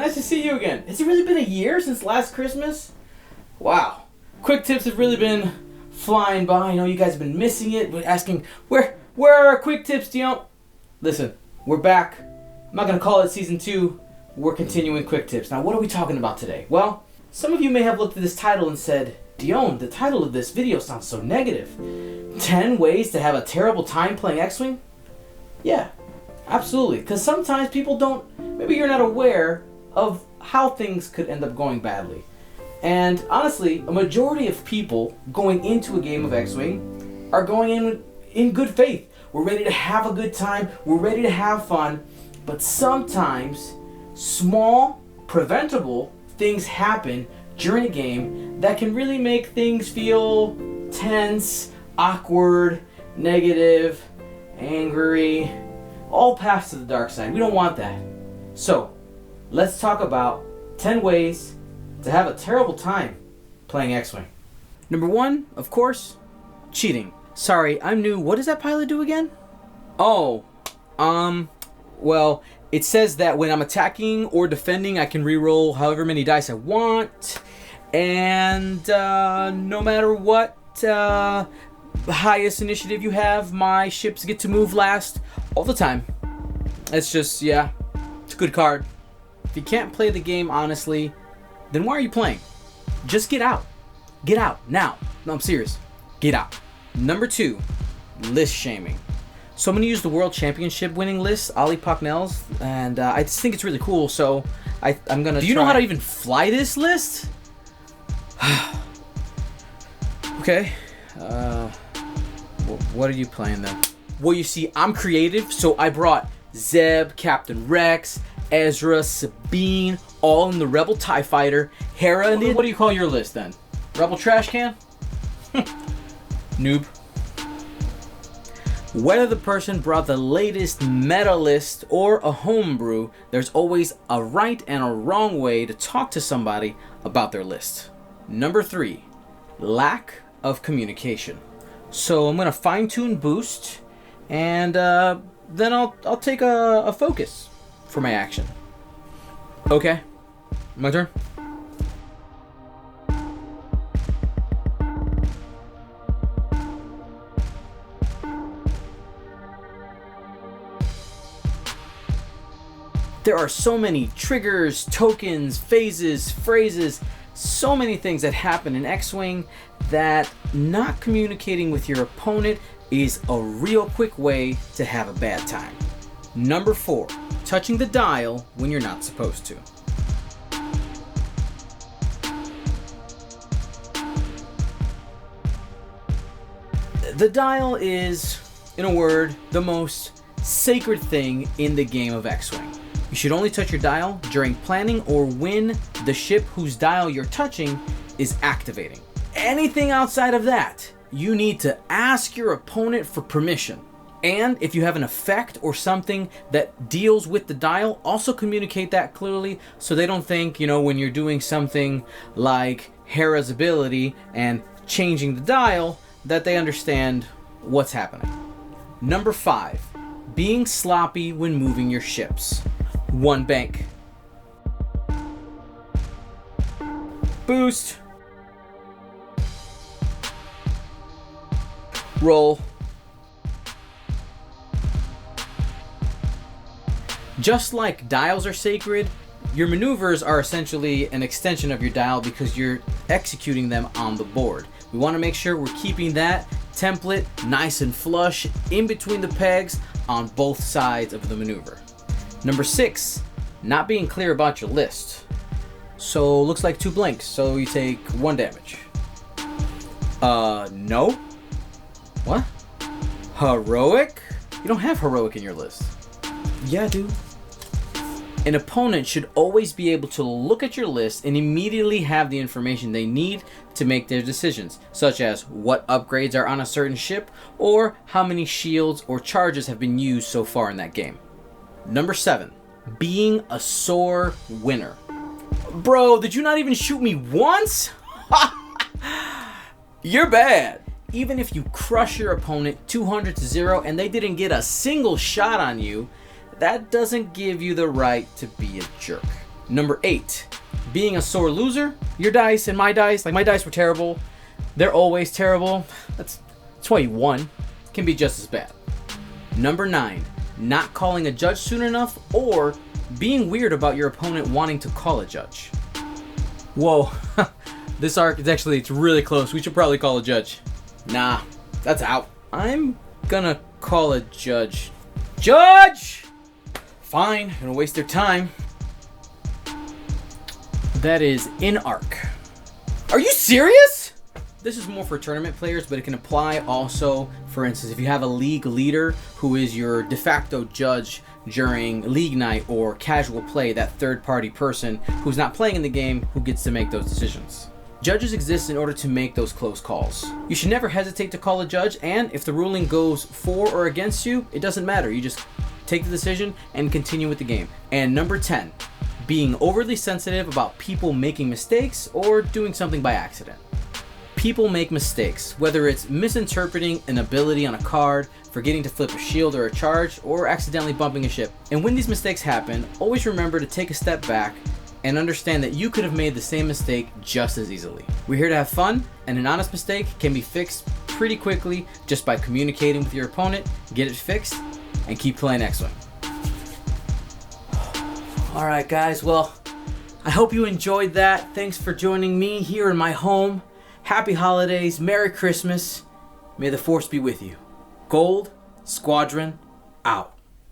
nice to see you again. Has it really been a year since last Christmas? Wow. Quick tips have really been flying by. I know you guys have been missing it, but asking, where are our quick tips, Dion? Listen, we're back. I'm not going to call it season 2. We're continuing quick tips. Now, what are we talking about today? Well, some of you may have looked at this title and said, Dion, the title of this video sounds so negative. 10 ways to have a terrible time playing X-wing? Yeah, absolutely. Because sometimes people don't, maybe you're not aware of how things could end up going badly. And honestly, a majority of people going into a game of X-wing are going in good faith. We're ready to have a good time. We're ready to have fun. But sometimes small, preventable things happen during a game that can really make things feel tense, awkward, negative, angry, all paths to the dark side. We don't want that. So, let's talk about 10 ways to have a terrible time playing X-wing. Number 1, of course, cheating. Sorry, I'm new. What does that pilot do again? Oh, well, it says that when I'm attacking or defending, I can reroll however many dice I want. And no matter what highest initiative you have, my ships get to move last all the time. It's just, yeah, it's a good card. If you can't play the game honestly, then why are you playing? Just get out. Get out, now. No, I'm serious. Get out. Number 2, list shaming. So I'm going to use the World Championship winning list, Ali Pocknell's, and I just think it's really cool, so I'm going to Do you know how to even fly this list? Okay. What are you playing then? Well, you see, I'm creative, so I brought Zeb, Captain Rex, Ezra, Sabine, all in the Rebel TIE Fighter, Hera, and what do you call your list then? Rebel Trash Can? Noob. Whether the person brought the latest meta list or a homebrew, there's always a right and a wrong way to talk to somebody about their list. Number 3, lack of communication. So I'm going to fine-tune boost, and then I'll take a focus for my action. Okay, my turn. There are so many triggers, tokens, phases, phrases, so many things that happen in X-Wing that not communicating with your opponent is a real quick way to have a bad time. Number 4, touching the dial when you're not supposed to. The dial is, in a word, the most sacred thing in the game of X-Wing. You should only touch your dial during planning or when the ship whose dial you're touching is activating. Anything outside of that, you need to ask your opponent for permission. And if you have an effect or something that deals with the dial, also communicate that clearly so they don't think, when you're doing something like Hera's ability and changing the dial, that they understand what's happening. Number 5, being sloppy when moving your ships. 1 bank. Boost. Roll. Just like dials are sacred, your maneuvers are essentially an extension of your dial because you're executing them on the board. We want to make sure we're keeping that template nice and flush in between the pegs on both sides of the maneuver. Number 6, not being clear about your list. So looks like 2 blanks, so you take 1 damage. No? What? Heroic? You don't have heroic in your list. Yeah, dude. An opponent should always be able to look at your list and immediately have the information they need to make their decisions, such as what upgrades are on a certain ship or how many shields or charges have been used so far in that game. Number 7, being a sore winner. Bro, did you not even shoot me once? You're bad. Even if you crush your opponent 200-0 and they didn't get a single shot on you, that doesn't give you the right to be a jerk. Number 8, being a sore loser. Your dice and my dice, like my dice were terrible. They're always terrible. That's why you won. Can be just as bad. Number 9, not calling a judge soon enough or being weird about your opponent wanting to call a judge. Whoa, this arc is actually, it's really close. We should probably call a judge. Nah, that's out. I'm gonna call a judge. Judge! Fine, gonna waste their time. That is in arc. Are you serious? This is more for tournament players, but it can apply also, for instance, if you have a league leader who is your de facto judge during league night or casual play, that third-party person who's not playing in the game who gets to make those decisions. Judges exist in order to make those close calls. You should never hesitate to call a judge, and if the ruling goes for or against you, it doesn't matter. You just take the decision and continue with the game. And number 10, being overly sensitive about people making mistakes or doing something by accident. People make mistakes, whether it's misinterpreting an ability on a card, forgetting to flip a shield or a charge, or accidentally bumping a ship. And when these mistakes happen, always remember to take a step back and understand that you could have made the same mistake just as easily. We're here to have fun, and an honest mistake can be fixed pretty quickly just by communicating with your opponent, get it fixed, and keep playing X-Wing. Alright guys, well, I hope you enjoyed that. Thanks for joining me here in my home. Happy holidays, Merry Christmas. May the Force be with you. Gold Squadron out.